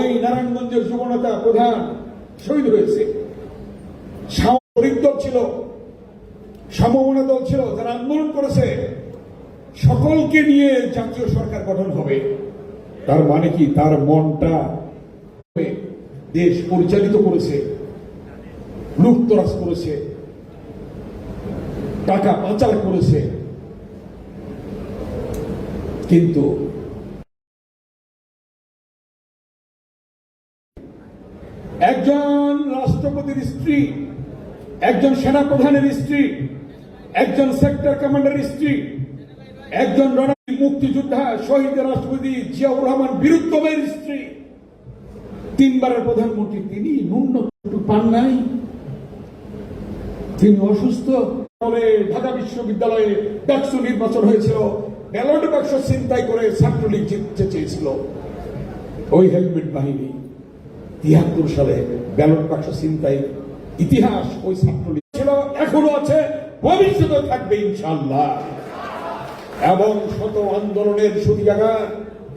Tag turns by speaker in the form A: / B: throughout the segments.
A: ওই নারায়ণগঞ্জের যুবনেতা প্রধান শহীদ হয়েছে। সামরিক দল ছিল, সমমনা দল ছিল, যারা আন্দোলন করেছে, সকলকে নিয়ে জাতীয় সরকার গঠন হবে। তার মানে কি, তার মনটা দেশ পরিচালিত করেছে, লুটতরাজ করেছে, টাকা পাচার করেছে। কিন্তু একজন রাষ্ট্রপতির স্ত্রী, একজন সেনাপ্রধানের স্ত্রী, একজন সেক্টর কমান্ডারের স্ত্রী, একজন মুক্তিযোদ্ধা শহীদ রাষ্ট্রপতি জিয়াউর রহমান বীরুত্তমের স্ত্রী, তিনবারের প্রধানমন্ত্রী, তিনি ন্যূনতম পান নাই। তিনি অসুস্থ। ঢাকা বিশ্ববিদ্যালয়ে ডাকসু নির্বাচন হয়েছিল, ব্যালট বাক্স ছিনতাই করে ছাত্রলীগ জিততে চেয়েছিল। ওই হেলমেট বাহিনী ৭৩ সালে ব্যালট বাক্স ছিনতাই ইতিহাস ওই ছাত্রলীগ ছিল, এখনো আছে, ভবিষ্যতে থাকবে ইনশাআল্লাহ। এবং শত আন্দোলনের সূতিকাগার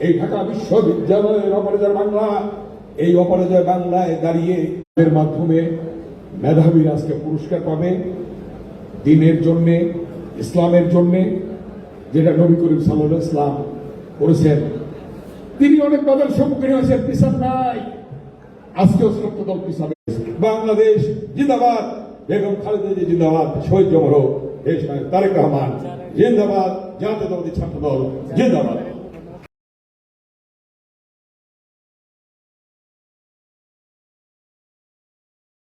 A: এই ঢাকা বিশ্ববিদ্যালয়ের অপরাজয় বাংলা, এই অপরাজয় বাংলায় দাঁড়িয়ে এর মাধ্যমে মেধাবীরা আজকে পুরস্কার পাবে দ্বীনের জন্যে, ইসলামের জন্যে, যেটা নবী করিম সাল্লাল্লাহু আলাইহি ওয়াসাল্লাম করেছেন। তিনি অনেক বাধার সম্মুখীন হয়েছেন, পিছান নাই। আজকেও সত্য দল পিছাবে। বাংলাদেশ জিন্দাবাদ, বেগম খালেদা জিয়া জিন্দাবাদ, শহীদ জমর হোক, দেশ নায়ক তারেক রহমান জিন্দাবাদ, জাতীয়তাবাদী ছাত্র দল জিন্দাবাদ।